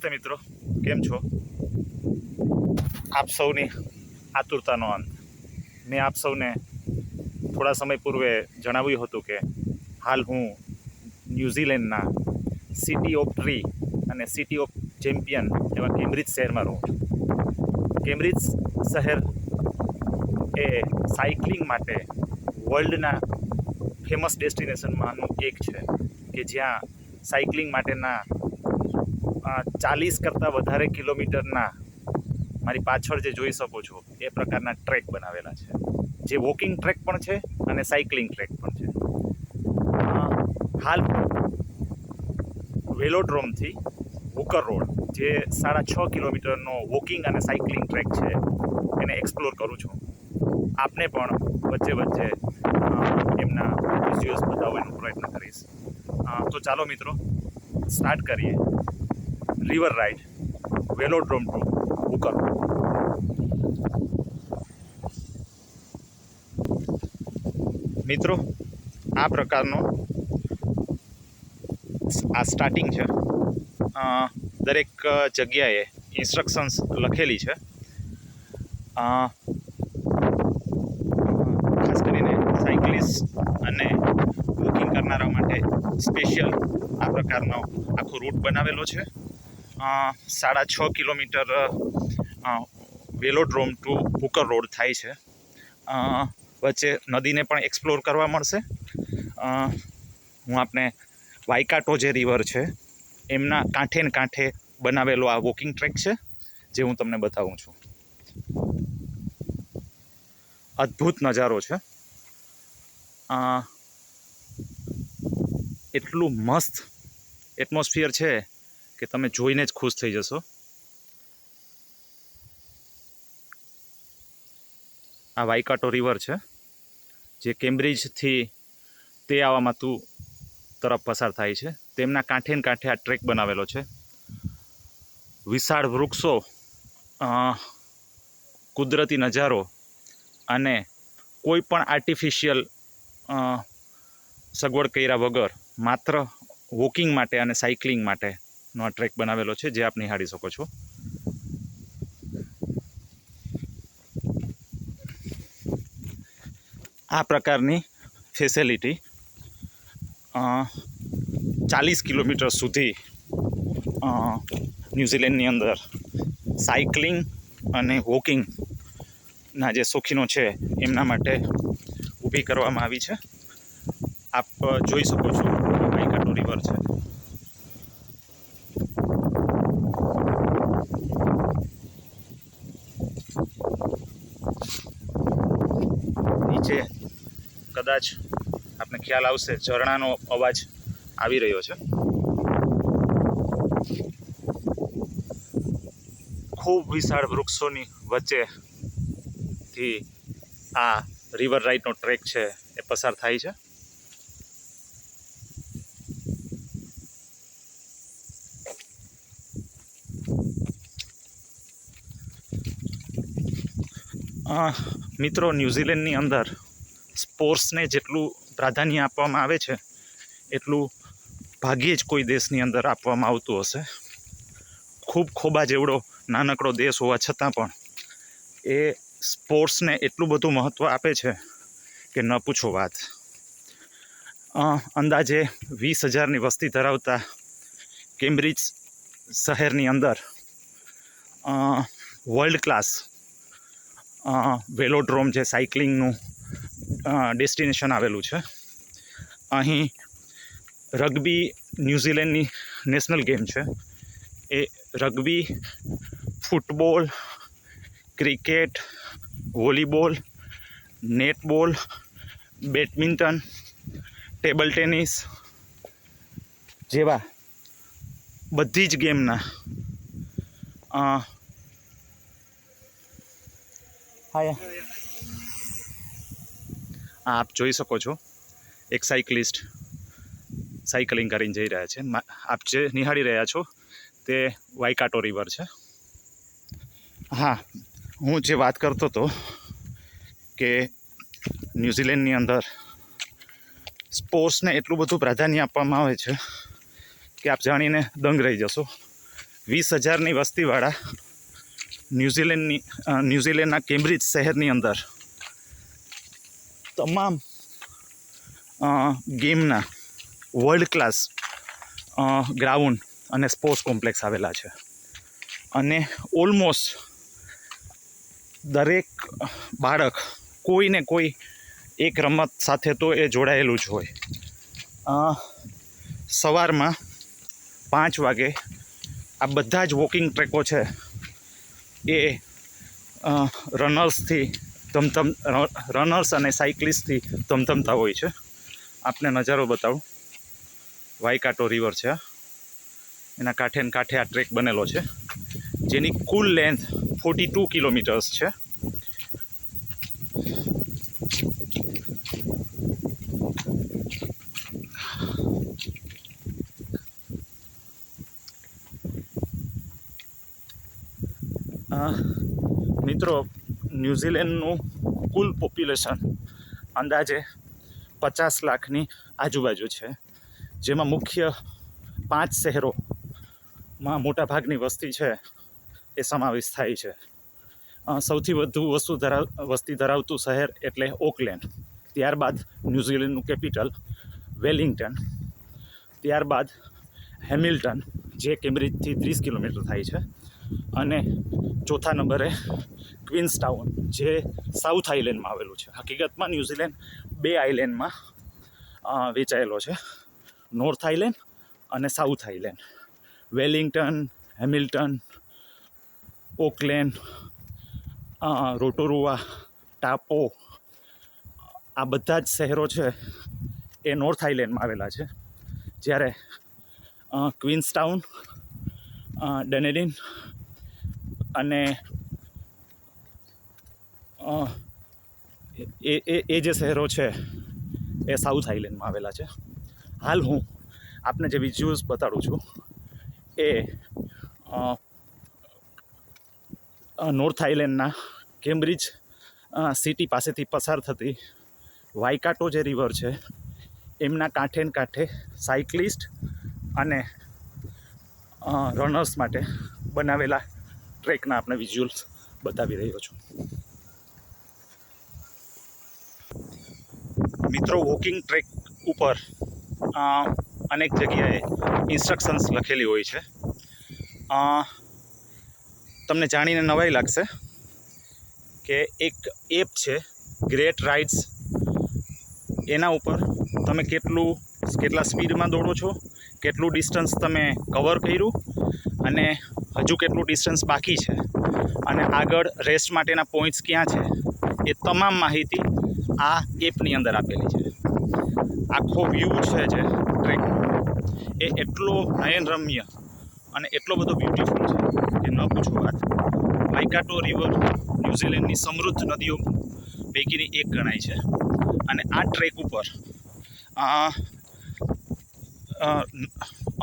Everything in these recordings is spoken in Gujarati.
નમસ્તે મિત્રો, કેમ છો? આપ સૌની આતુરતાનો અંત. મેં આપ સૌને થોડા સમય પૂર્વે જણાવ્યું હતું કે હાલ હું ન્યૂઝીલેન્ડના સિટી ઓફ ટ્રી અને સિટી ઓફ ચેમ્પિયન એવા કેમ્બ્રિજ શહેરમાં રહું છું. કેમ્બ્રિજ શહેર એ સાયકલિંગ માટે વર્લ્ડના ફેમસ ડેસ્ટિનેશનમાંનું એક છે કે જ્યાં સાયકલિંગ માટેના 40 કરતાં વધારે કિલોમીટરના મારી પાછળ જે જોઈ શકો છો એ પ્રકારના ટ્રેક બનાવેલા છે, જે વોકિંગ ટ્રેક પણ છે અને સાયકલિંગ ટ્રેક પણ છે. હાલ વેલોડ્રોમથી હુકર રોડ, જે 6.5 કિલોમીટરનો વોકિંગ અને સાયકલિંગ ટ્રેક છે, એને એક્સપ્લોર કરું છું. આપને પણ વચ્ચે વચ્ચે એમના વિઝ્યુઅલ્સ બતાવવાનો પ્રયત્ન કરીશ. તો ચાલો મિત્રો, સ્ટાર્ટ કરીએ રિવર રાઇડ વેલોડ્રોમ ટુ હુકર. મિત્રો, આ પ્રકારનો આ સ્ટાર્ટિંગ છે. દરેક જગ્યાએ ઇન્સ્ટ્રક્શન્સ લખેલી છે. ખાસ કરીને સાયકલિસ્ટ અને વોકિંગ કરનારા માટે સ્પેશિયલ આ પ્રકારનો આખો રૂટ બનાવેલો છે. 6.5 કિલોમીટર વેલોડ્રોમ ટુ હુકર રોડ થાય છે. વચ્ચે નદીને પણ એક્સપ્લોર કરવા મળશે. હું આપને વાયકાટો જે રિવર છે એમના કાંઠે ને કાંઠે બનાવેલો આ વોકિંગ ટ્રેક છે, જે હું તમને બતાવું છું. અદ્ભુત નજારો છે. એટલું મસ્ત એટમોસ્ફિયર છે કે તમે જોઈને જ ખુશ થઈ જશો. આ વાયકાટો રિવર છે, જે કેમ્બ્રિજથી તે આવામાતુ તરફ પસાર થાય છે. તેમના કાંઠે ને કાંઠે આ ટ્રેક બનાવેલો છે. વિશાળ વૃક્ષો, કુદરતી નજારો અને કોઈ પણ આર્ટિફિશિયલ સગવડ કર્યા વગર માત્ર વોકિંગ માટે અને સાયકલિંગ માટેનો આ ટ્રેક બનાવેલો છે, જે આપ નિહાળી શકો છો. આ પ્રકારની ફેસિલિટી 40 કિલોમીટર સુધી ન્યૂઝીલેન્ડની અંદર સાયકલિંગ અને વોકિંગના જે શોખીનો છે એમના માટે ઊભી કરવામાં આવી છે. આપ જોઈ શકો છો, વાયકાટો રિવર છે. નીચે કદાચ આપને ખ્યાલ આવશે, ઝરણાનો અવાજ આવી રહ્યો છે. ખૂબ વિશાળ વૃક્ષોની વચ્ચેથી આ રિવર રાઇડનો ટ્રેક છે એ પસાર થાય છે. મિત્રો, ન્યૂઝીલેન્ડની અંદર સ્પોર્ટ્સને જેટલું પ્રાધાન્ય આપવામાં આવે છે એટલું ભાગ્યે જ કોઈ દેશની અંદર આપવામાં આવતું હશે. ખૂબ ખોબા જેવડો નાનકડો દેશ હોવા છતાં પણ એ સ્પોર્ટ્સને એટલું બધું મહત્ત્વ આપે છે કે ન પૂછો વાત. અંદાજે 20,000ની વસ્તી ધરાવતા કેમ્બ્રિજ શહેરની અંદર વર્લ્ડ ક્લાસ વેલોડ્રોમ, જે સાયકલિંગનું ડેસ્ટિનેશન આવેલું છે. અહીં રગ્બી ન્યૂઝીલેન્ડની નેશનલ ગેમ છે. એ rugby, football, cricket, volleyball, netball, badminton, table tennis જેવા બધી જ ગેમના આપ જોઈ શકો છો, એક સાયકલિસ્ટ સાયકલિંગ કરીને જઈ રહ્યા છે. આપ જે નિહાળી રહ્યા છો તે વાયકાટો રિવર છે. હા, હું જે વાત કરતો હતો કે ન્યૂઝીલેન્ડની અંદર સ્પોર્ટ્સને એટલું બધું પ્રાધાન્ય આપવામાં આવે છે કે આપ જાણીને દંગ રહી જશો. 20,000ની વસ્તીવાળા ન્યૂઝીલેન્ડના કેમ્બ્રિજ શહેરની અંદર તમામ ગેમના વર્લ્ડ ક્લાસ ગ્રાઉન્ડ અને સ્પોર્ટ્સ કોમ્પ્લેક્સ આવેલા છે. અને ઓલમોસ્ટ દરેક બાળક કોઈને કોઈ એક રમત સાથે તો એ જોડાયેલું જ હોય. સવારમાં 5 વાગે આ બધા જ વોકિંગ ટ્રેકો છે એ રનર્સ અને સાયકલિસ્ટથી ધમધમતા હોય છે. આપને નજારો બતાવું. વાયકાટો રિવર છે, એના કાંઠે ને કાંઠે આ ટ્રેક બનેલો છે, જેની કુલ લેન્થ 42 કિલોમીટર્સ છે. મિત્રો, ન્યૂઝીલેન્ડનું કુલ પોપ્યુલેશન અંદાજે 50 લાખની આજુબાજુ છે, જેમાં મુખ્ય 5 શહેરોમાં મોટાભાગની વસ્તી છે એ સમાવેશ થાય છે. સૌથી વધુ વસ્તી ધરાવતું શહેર એટલે ઓકલેન્ડ, ત્યારબાદ ન્યૂઝીલેન્ડનું કેપિટલ વેલિંગ્ટન, ત્યારબાદ હેમિલ્ટન જે કેમ્બ્રિજથી 30 કિલોમીટર થાય છે, અને ચોથા નંબરે ક્વીન્સટાઉન જે સાઉથ આઇલેન્ડમાં આવેલું છે. હકીકતમાં ન્યૂઝીલેન્ડ 2 આઇલેન્ડમાં વેચાયેલો છે, નોર્થ આઇલેન્ડ અને South Island. Wellington, Hamilton, Auckland, Rotorua, Taupo, આ બધા જ શહેરો છે એ નોર્થ આઇલેન્ડમાં આવેલા છે. જ્યારે ક્વીન્સટાઉન, ડનેડિન અને એ જે શહેરો છે એ સાઉથ આઇલેન્ડમાં આવેલા છે. હાલ હું આપને જે વિઝ્યુઅલ્સ બતાડું છું એ નોર્થ આઇલેન્ડના કેમ્બ્રિજ સિટી પાસેથી પસાર થતી વાયકાટો જે રિવર છે એમના કાંઠે ને કાંઠે સાયકલિસ્ટ અને રનર્સ માટે બનાવેલા ટ્રેકના આપણે વિઝ્યુઅલ્સ બતાવી રહ્યો છું. મિત્રો, વોકિંગ ટ્રેક ઉપર અનેક જગ્યાએ ઇન્સ્ટ્રક્શન્સ લખેલી હોય છે. તમને જાણીને નવાઈ લાગશે કે એક એપ છે ગ્રેટ રાઇડ્સ, એના ઉપર તમે કેટલા સ્પીડમાં દોડો છો, કેટલું ડિસ્ટન્સ તમે કવર કર્યું અને હજુ કેટલું ડિસ્ટન્સ બાકી છે, અને આગળ રેસ્ટ માટેના પોઈન્ટ્સ ક્યાં છે, એ તમામ માહિતી આ એપની અંદર આપેલી છે. આખો વ્યૂ છે જે ટ્રેકનો એ એટલો નયનરમ્ય અને એટલો બધો બ્યુટીફુલ છે કે ન પૂછો વાત. વાયકાટો રિવર ન્યૂઝીલેન્ડની સમૃદ્ધ નદીઓ પૈકીની એક ગણાય છે, અને આ ટ્રેક ઉપર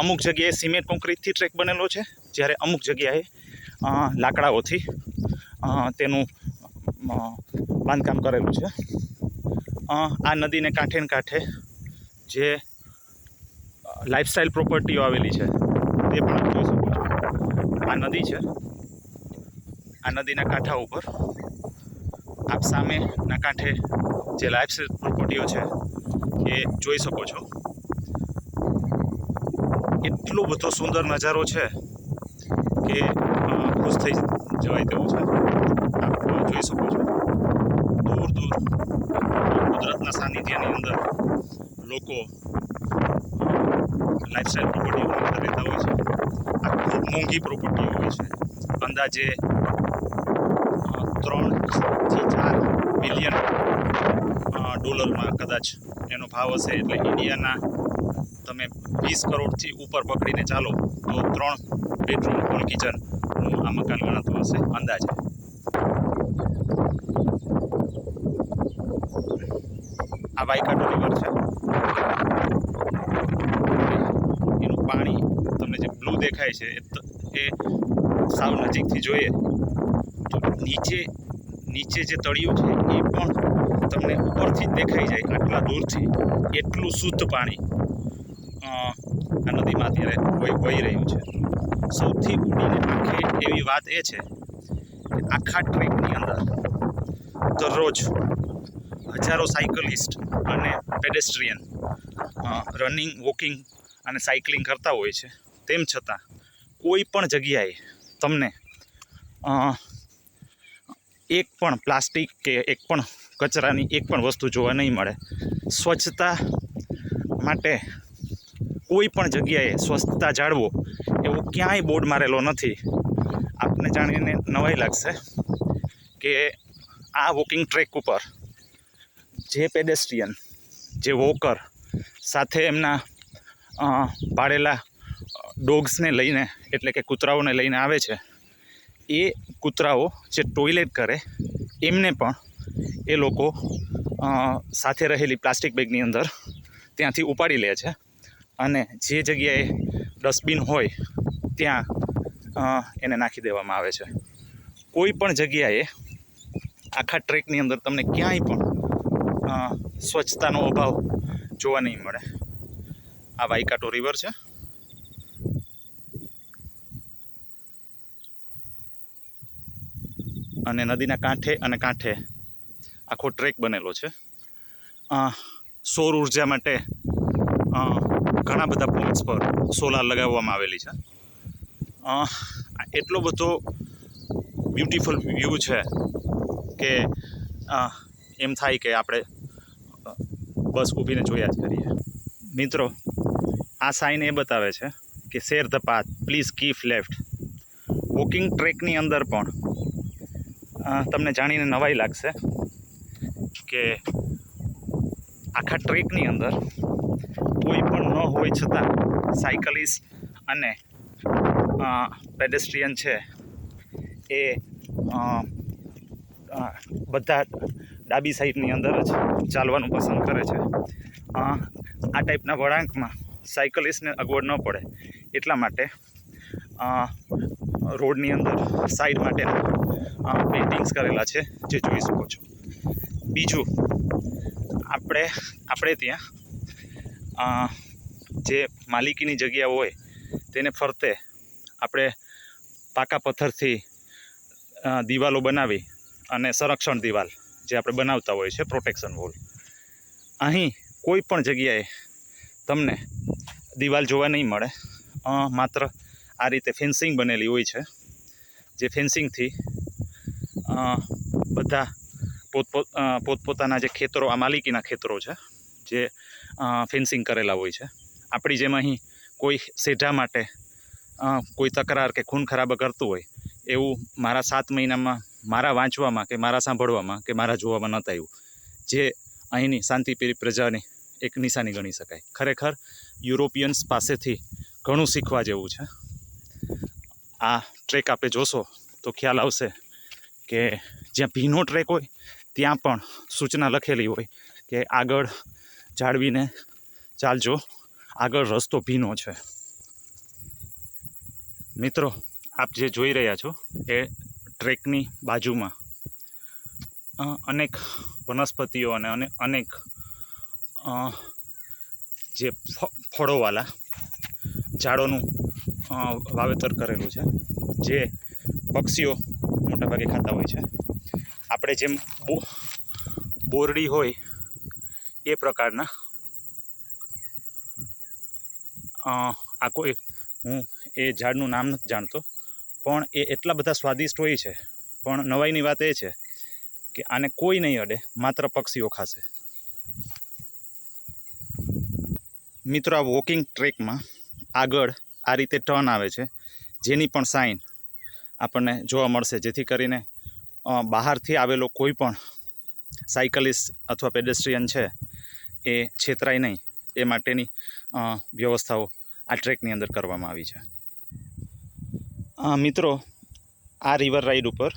અમુક જગ્યાએ સિમેન્ટ કોન્ક્રીટથી ટ્રેક બનેલો છે, જ્યારે અમુક જગ્યાએ લાકડાઓથી તેનું બાંધકામ કરેલું છે. આ નદીને કાંઠે ને કાંઠે જે લાઇફસ્ટાઇલ પ્રોપર્ટીઓ આવેલી છે તે પણ જોઈ શકો છો. આ નદી છે, આ નદીના કાંઠા ઉપર આપ સામેના કાંઠે જે લાઇફસ્ટાઇલ પ્રોપર્ટીઓ છે એ જોઈ શકો છો. એટલો બધો સુંદર નજારો છે કે ખુશ થઈ જવાય તેવું છે. આપ જોઈ શકો છો દૂર દૂર કુદરતના સાનિધ્યની અંદર લોકો લાઇફસ્ટાઇલ પ્રોપર્ટીઓ રહેતા હોય છે. આ ખૂબ મોંઘી પ્રોપર્ટીઓ હોય છે. અંદાજે 3 થી 4 બિલિયન ડોલરમાં કદાચ એનો ભાવ હશે. એટલે ઇન્ડિયાના તમે 20 કરોડથી ઉપર પકડીને ચાલો તો 3 બેડરૂમ હોલ કિચનનું આ મકાન ગણાતું હશે અંદાજે. આ વાયકાટો રિવર છે, એનું પાણી તમને જે બ્લુ દેખાય છે એ સાવ નજીકથી જોઈએ તો નીચે જે તળિયું છે એ પણ તમને ઉપરથી જ દેખાઈ જાય આટલા દૂરથી. એટલું શુદ્ધ પાણી આ નદીમાં અત્યારે વહી રહ્યું છે. સૌથી ઉડીને આંખે એવી વાત એ છે કે આખા ટ્રેકની અંદર દરરોજ હજારો સાયકલિસ્ટ અને પેડેસ્ટ્રિયન રનિંગ, વોકિંગ અને સાયકલિંગ કરતા હોય છે. તેમ છતાં કોઈ પણ જગ્યાએ તમને એક પણ પ્લાસ્ટિક કે એક પણ કચરાની એક પણ વસ્તુ જોવા નહીં મળે. સ્વચ્છતા માટે કોઈ પણ જગ્યાએ સ્વચ્છતા જાળવો એવો ક્યાંય બોર્ડ મારેલો નથી. આપને જાણીને નવાઈ લાગશે કે આ વોકિંગ ટ્રેક ઉપર જે પેડેસ્ટ્રિયન, જે વોકર સાથે એમના પાળેલા ડોગ્સને લઈને, એટલે કે કૂતરાઓને લઈને આવે છે, એ કૂતરાઓ જે ટોયલેટ કરે એમને પણ એ લોકો સાથે રહેલી પ્લાસ્ટિક બેગની અંદર ત્યાંથી ઉપાડી લે છે અને જે જગ્યાએ ડસ્ટબિન હોય ત્યાં એને નાખી દેવામાં આવે છે. કોઈ પણ જગ્યાએ આખા ટ્રેકની અંદર તમને ક્યાંય પણ સ્વચ્છતાનો અભાવ જોવા નહીં મળે. આ વાઈકાટો રિવર છે. અને નદીના કાંઠે અને કાંઠે આખો ટ્રેક બનેલો છે. સૌર ઉર્જા માટે ઘણા બધા પોઇન્ટ્સ પર સોલાર લગાવવામાં આવેલી છે. એટલો બધો બ્યુટીફુલ વ્યૂ છે કે એમ થાય કે આપણે બસ ઊભીને જોયા જ કરીએ. મિત્રો, આ સાઇન એ બતાવે છે કે share the path, please keep left. Walking ટ્રેકની અંદર પણ તમને જાણીને નવાઈ લાગશે કે આખા ટ્રેકની અંદર કોઈ પણ ન હોય છતાં સાયકલિસ્ટ અને પેડેસ્ટ્રિયન છે એ બધા ડાબી સાઈડની અંદર જ ચાલવાનું પસંદ કરે છે. આ ટાઈપના વળાંકમાં સાયકલિસ્ટને અગવડ ન પડે એટલા માટે રોડની અંદર સાઈડ માટેના પેઇન્ટિંગ્સ કરેલા છે, જે જોઈ શકો છો. બીજું, આપણે ત્યાં જે માલિકીની જગ્યા હોય તેને ફરતે આપણે પાકા પથ્થરથી દિવાલો બનાવી અને સંરક્ષણ દિવાલ જે આપણે બનાવતા હોય છે, પ્રોટેક્શન વોલ, અહીં કોઈ પણ જગ્યાએ તમને દિવાલ જોવા નહીં મળે. માત્ર આ રીતે ફેન્સિંગ બનેલી હોય છે, જે ફેન્સિંગથી બધા પોતપોતાના જે ખેતરો, આ માલિકીના ખેતરો છે, જે ફેન્સિંગ કરેલા હોય છે. આપણી જેમ અહીં કોઈ સેઢા માટે કોઈ તકરાર કે ખૂન ખરાબા કરતું હોય એવું મારા 7 મહિનામાં મારા વાંચવામાં કે મારા સાંભળવામાં કે મારા જોવામાં નહોતું આવ્યું, જે અહીંની શાંતિપ્રિય પ્રજાની એક નિશાની ગણી શકાય. ખરેખર યુરોપિયન્સ પાસેથી ઘણું શીખવા જેવું છે. આ ટ્રેક આપણે જોશો તો ખ્યાલ આવશે કે જ્યાં ભીનો ટ્રેક હોય ત્યાં પણ સૂચના લખેલી હોય કે આગળ જાળવીને ચાલજો, આગળ રસ્તો ભીનો છે. મિત્રો, આપ જે જોઈ રહ્યા છો એ ટ્રેકની બાજુમાં અનેક વનસ્પતિઓ અને અનેક જે ફળોવાળા ઝાડોનું વાવેતર કરેલું છે, જે પક્ષીઓ મોટાભાગે ખાતા હોય છે. આપણે જેમ બોરડી હોય એ પ્રકારના આ કોઈ, હું એ ઝાડનું નામ નથી જાણતો, પણ એ એટલા બધા સ્વાદિષ્ટ હોય છે. પણ નવાઈની વાત એ છે કે આને કોઈ નહીં અડે, માત્ર પક્ષીઓ ખાશે. મિત્રો, આ વોકિંગ ટ્રેકમાં આગળ આ રીતે ટર્ન આવે છે, જેની પણ સાઇન આપણને જોવા મળશે, જેથી કરીને બહારથી આવેલો કોઈ પણ સાયકલિસ્ટ અથવા પેડેસ્ટ્રિયન છે એ છેતરાય નહીં, એ માટેની વ્યવસ્થાઓ આ ટ્રેકની અંદર કરવામાં આવી છે. મિત્રો, આ રિવર રાઈડ ઉપર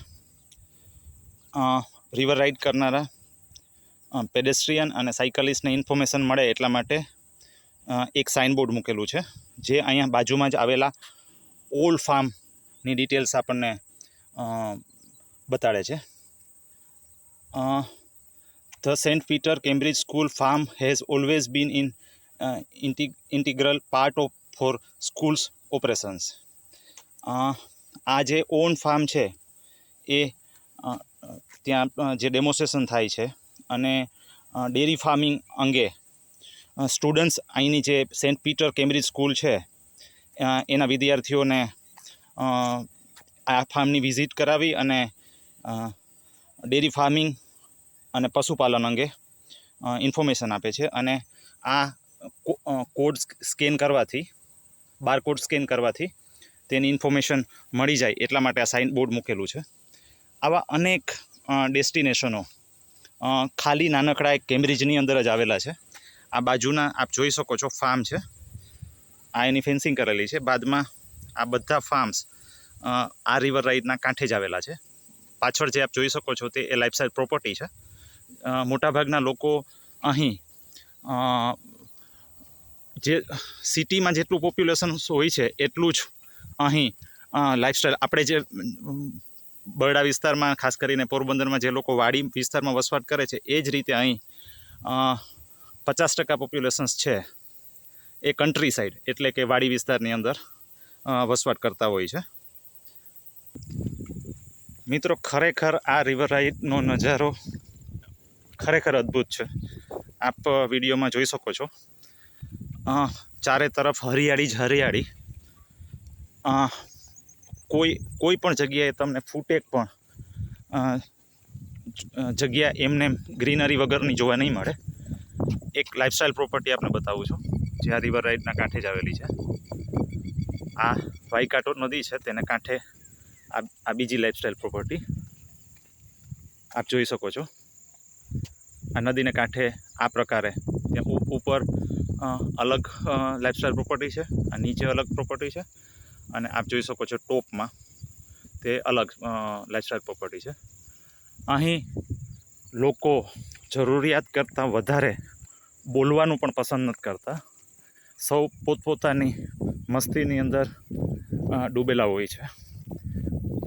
રિવર રાઈડ કરનારા પેડેસ્ટ્રિયન અને સાયકલિસ્ટને ઇન્ફોર્મેશન મળે એટલા માટે એક સાઇનબોર્ડ મૂકેલું છે, જે અહીંયા બાજુમાં જ આવેલા ઓલ્ડ ફાર્મની ડિટેલ્સ આપણને બતાડે છે. The Saint Peter Cambridge school farm has always been integral part of for schools operations. આ જે ઓન ફાર્મ છે એ ત્યાં જે ડેમોન્સ્ટ્રેશન થાય છે અને ડેરી ફાર્મિંગ અંગે સ્ટુડન્ટ્સ અહીંની જે સેન્ટ પીટર કેમ્બ્રિજ સ્કૂલ છે એના વિદ્યાર્થીઓને આ ફાર્મની વિઝિટ કરાવી અને ડેરી ફાર્મિંગ અને પશુપાલન અંગે ઇન્ફોર્મેશન આપે છે. અને આ કોડ સ્કેન કરવાથી, બારકોડ સ્કેન કરવાથી તેની ઇન્ફોર્મેશન મળી જાય એટલા માટે આ સાઇન બોર્ડ મૂકેલું છે. આવા અનેક ડેસ્ટિનેશનો ખાલી નાનકડા એક કેમ્બ્રિજની અંદર જ આવેલા છે. આ બાજુના આપ જોઈ શકો છો ફાર્મ છે, આ એની ફેન્સિંગ કરેલી છે. બાદમાં આ બધા ફાર્મ્સ આ રિવર રાઇડના કાંઠે જ આવેલા છે. પાછળ જે આપ જોઈ શકો છો તે એ લાઇફસ્ટાઇલ પ્રોપર્ટી છે. મોટાભાગના લોકો અહીં જે સિટીમાં જેટલું પોપ્યુલેશન હોય છે એટલું જ અહીં લાઇફસ્ટાઇલ, આપણે જે બરડા વિસ્તારમાં ખાસ કરીને પોરબંદરમાં જે લોકો વાડી વિસ્તારમાં વસવાટ કરે છે એ જ રીતે અહીં 50% પોપ્યુલેશન્સ છે એ કન્ટ્રી સાઈડ એટલે કે વાડી વિસ્તારની અંદર વસવાટ કરતા હોય છે. મિત્રો, ખરેખર આ રિવર રાઇડનો નજારો ખરેખર અદ્ભુત છે. આપ વિડીયોમાં જોઈ શકો છો ચારે તરફ હરિયાળી જ હરિયાળી. કોઈ પણ જગ્યાએ તમને ફૂટેક પણ જગ્યા એમને ગ્રીનરી વગરની જોવા નહીં મળે. એક લાઇફસ્ટાઇલ પ્રોપર્ટી આપણે બતાવું છું જે આ રિવર રાઇડના કાંઠે જ આવેલી છે. આ વાઈકાટો નદી છે, તેને કાંઠે આ બીજી લાઇફસ્ટાઇલ પ્રોપર્ટી આપ જોઈ શકો છો. આ નદીને કાંઠે આ પ્રકારે ત્યાં ઉપર અલગ લાઇફસ્ટાઇલ પ્રોપર્ટી છે, આ નીચે અલગ પ્રોપર્ટી છે, અને આપ જોઈ શકો છો ટોપમાં તે અલગ લાઇફસ્ટાઇલ પ્રોપર્ટી છે. અહીં લોકો જરૂરિયાત કરતાં વધારે બોલવાનું પણ પસંદ નથી કરતા. સૌ પોતપોતાની મસ્તીની અંદર ડૂબેલા હોય છે.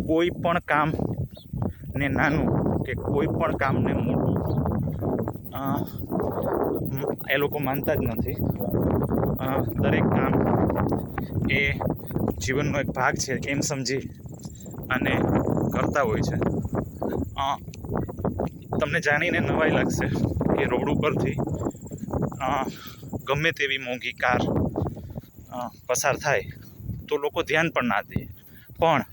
કોઈ પણ કામને નાનું કે કોઈ પણ કામને મોટું એ લોકો માનતા જ નથી. દરેક કામ એ જીવનનો એક ભાગ છે એમ સમજી અને કરતા હોય છે. તમને જાણીને નવાઈ લાગશે કે રોડ ઉપરથી ગમે તેવી મોંઘી કાર પસાર થાય તો લોકો ધ્યાન પણ ના દે, પણ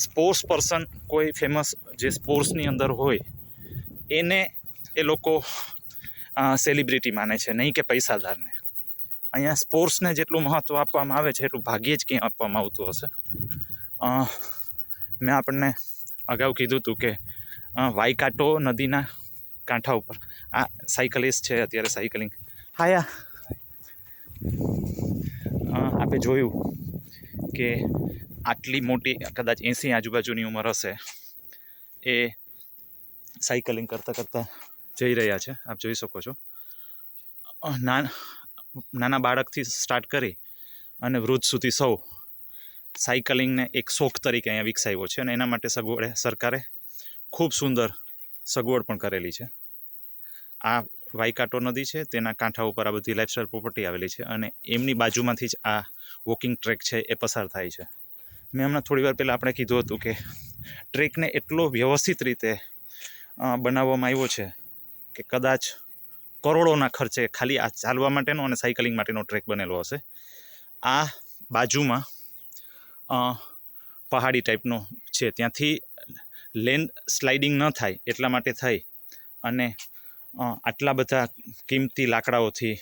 સ્પોર્ટ્સ પર્સન કોઈ ફેમસ જે સ્પોર્ટ્સની અંદર હોય એને એ લોકો સેલિબ્રિટી માને છે, નહીં કે પૈસાદારને. અહીંયા સ્પોર્ટ્સને જેટલું મહત્ત્વ આપવામાં આવે છે એટલું ભાગ્યે જ ક્યાં આપવામાં આવતું હશે. મેં આપણને અગાઉ કીધું હતું કે વાઈકાટો નદીના કાંઠા ઉપર આ સાયકલિસ્ટ છે અત્યારે સાયકલિંગ. હાયા આપણે જોયું કે આટલી મોટી કદાચ 80 આજુબાજુની ઉંમર હશે એ સાયકલિંગ કરતાં જઈ રહ્યા છે. આપ જોઈ શકો છો નાના બાળકથી સ્ટાર્ટ કરી અને વૃદ્ધ સુધી સૌ સાયકલિંગને એક શોખ તરીકે અહીંયા વિકસાવ્યો છે, અને એના માટે સરકારે ખૂબ સુંદર સગવડ પણ કરેલી છે. આ વાઈકાટો નદી છે, તેના કાંઠા ઉપર આ બધી લાઇફસ્ટાઇલ પ્રોપર્ટી આવેલી છે, અને એમની બાજુમાંથી જ આ વોકિંગ ટ્રેક છે એ પસાર થાય છે. મેં હમણાં થોડી વાર પહેલાં આપણે કીધું હતું કે ટ્રેકને એટલો વ્યવસ્થિત રીતે બનાવવામાં આવ્યો છે કે કદાચ કરોડોના ખર્ચે ખાલી આ ચાલવા માટેનો અને સાયકલિંગ માટેનો ટ્રેક બનેલો હશે. આ બાજુમાં પહાડી ટાઈપનો છે, ત્યાંથી લેન્ડ સ્લાઇડિંગ ન થાય એટલા માટે થઈ અને આટલા બધા કિંમતી લાકડાઓથી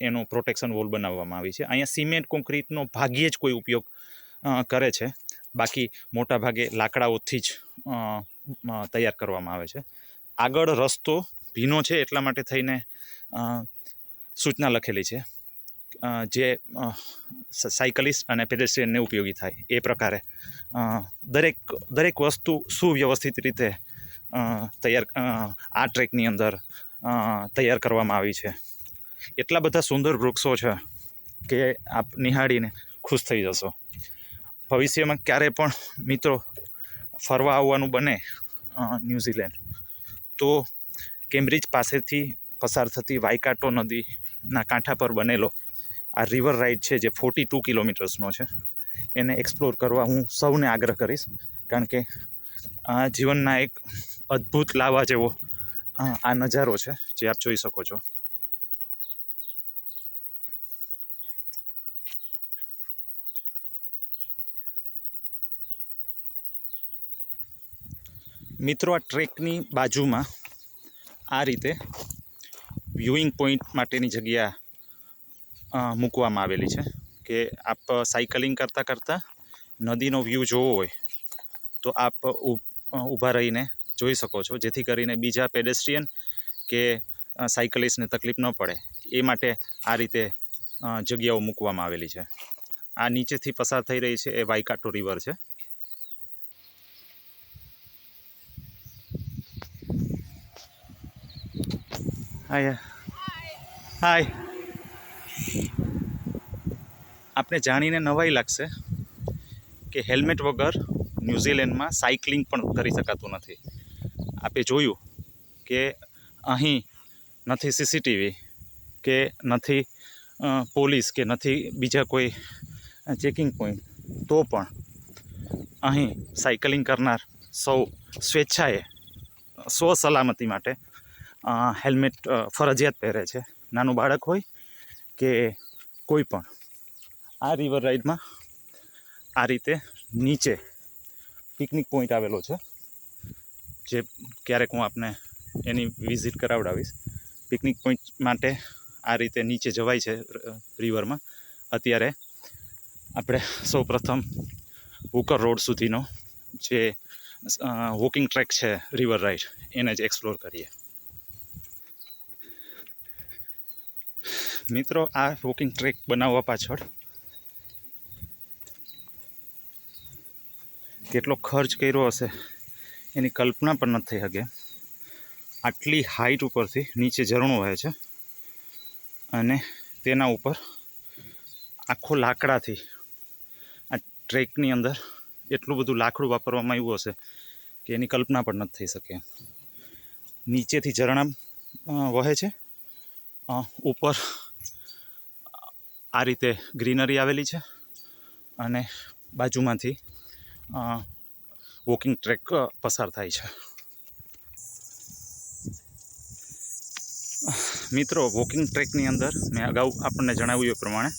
એનું પ્રોટેક્શન વોલ બનાવવામાં આવી છે. અહીંયા સિમેન્ટ કોન્ક્રીટનો ભાગ્યે જ કોઈ ઉપયોગ કરે છે, બાકી મોટા ભાગે લાકડાઓથી જ તૈયાર કરવામાં આવે છે. આગળ રસ્તો ભીનો છે એટલા માટે થઈને સૂચના લખેલી છે જે સાયકલિસ્ટ અને પેડેસ્ટ્રિયનને ઉપયોગી થાય એ પ્રકારે દરેક વસ્તુ સુવ્યવસ્થિત રીતે આ ટ્રેકની અંદર તૈયાર કરવામાં આવી છે. એટલા બધા સુંદર વૃક્ષો છે કે આપ નિહાળીને ખુશ થઈ જશો. ભવિષ્યમાં ક્યારે પણ મિત્રો ફરવા આવવાનું બને ન્યૂઝીલેન્ડ તો કેમ્બ્રિજ પાસેથી પસાર થતી વાઈકાટો નદીના કાંઠા પર બનેલો આ રિવર રાઇડ છે જે 42 કિલોમીટર્સનો છે એને એક્સપ્લોર કરવા હું સૌને આગ્રહ કરીશ, કારણ કે આ જીવનના એક અદ્ભુત લાવા જેવો આ નજારો છે જે આપ જોઈ શકો છો. મિત્રો, આ ટ્રેકની બાજુમાં આ રીતે વ્યૂઇંગ પોઈન્ટ માટેની જગ્યા મૂકવામાં આવેલી છે કે આપ સાયકલિંગ કરતાં કરતાં નદીનો વ્યૂ જોવો હોય તો આપ ઊભા રહીને જોઈ શકો છો, જેથી કરીને બીજા પેડેસ્ટ્રિયન કે સાયકલિસ્ટને તકલીફ ન પડે એ માટે આ રીતે જગ્યાઓ મૂકવામાં આવેલી છે. આ નીચેથી પસાર થઈ રહી છે એ વાયકાટો રિવર છે. હાય હાય. આપને જાણીને નવાઈ લાગશે કે હેલ્મેટ વગર ન્યૂઝીલેન્ડમાં સાયકલિંગ પણ કરી શકાતું નથી. આપે જોયું કે અહીં નથી સીસીટીવી કે નથી પોલીસ કે નથી બીજા કોઈ ચેકિંગ પોઈન્ટ, તો પણ અહીં સાયકલિંગ કરનાર સૌ સ્વેચ્છાએ સ્વસલામતી માટે હેલ્મેટ ફરજિયાત પહેરે છે, નાનું બાળક હોય કે કોઈ પણ. આ રિવર રાઇડમાં આ રીતે નીચે પિકનિક પોઈન્ટ આવેલો છે, જે ક્યારેક હું આપને એની વિઝિટ કરાવડાવીશ. પિકનિક પોઈન્ટ માટે આ રીતે નીચે જવાય છે રિવરમાં. અત્યારે આપણે સૌપ્રથમ હુકર રોડ સુધીનો જે વોકિંગ ટ્રેક છે રિવર રાઇડ એને જ એક્સપ્લોર કરીએ. મિત્રો, આ વોકિંગ ટ્રેક બનાવવા પાછળ કેટલો ખર્ચ કર્યો હશે એની કલ્પના પણ નથી થઈ શકે. આટલી હાઈટ ઉપરથી નીચે ઝરણું વહે છે અને તેના ઉપર આખો લાકડાથી આ ટ્રેકની અંદર એટલું બધું લાકડું વાપરવામાં આવ્યું હશે કે એની કલ્પના પણ નથી થઈ શકે. નીચેથી ઝરણા વહે છે, ઉપર આ રીતે ગ્રીનરી આવેલી છે અને બાજુમાંથી વોકિંગ ટ્રેક પસાર થાય છે. મિત્રો, વોકિંગ ટ્રેકની અંદર મેં અગાઉ આપણને જણાવ્યું એ પ્રમાણે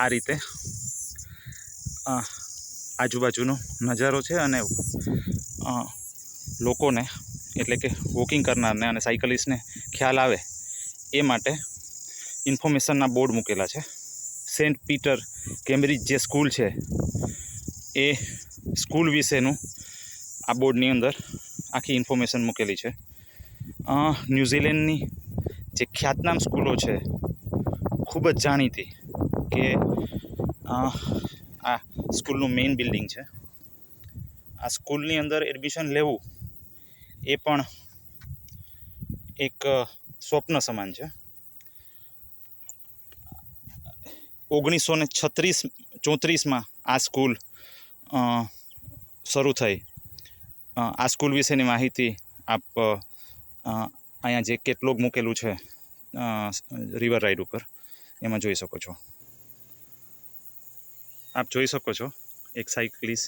આ રીતે આજુબાજુનો નજારો છે અને લોકોને, એટલે કે વોકિંગ કરનારને અને સાયકલિસ્ટને ખ્યાલ આવે એ માટે ઇન્ફોર્મેશનના બોર્ડ મૂકેલા છે. સેન્ટ પીટર કેમ્બ્રિજ જે સ્કૂલ છે એ સ્કૂલ વિશેનું આ બોર્ડની અંદર આખી ઇન્ફોર્મેશન મૂકેલી છે. ન્યૂઝીલેન્ડની જે ખ્યાતનામ સ્કૂલો છે, ખૂબ જ જાણીતી, કે આ સ્કૂલનું મેઇન બિલ્ડિંગ છે. આ સ્કૂલની અંદર એડમિશન લેવું એ પણ એક સ્વપ્ન સમાન છે. 1934માં આ સ્કૂલ શરૂ થઈ. આ સ્કૂલ વિશેની માહિતી આપ અહીંયા જે કેટલોગ મૂકેલું છે રિવર રાઇડ ઉપર એમાં જોઈ શકો છો. આપ જોઈ શકો છો એક સાયકલિસ્ટ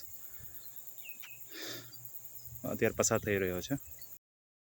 અત્યારે પસાર થઈ રહ્યો છે.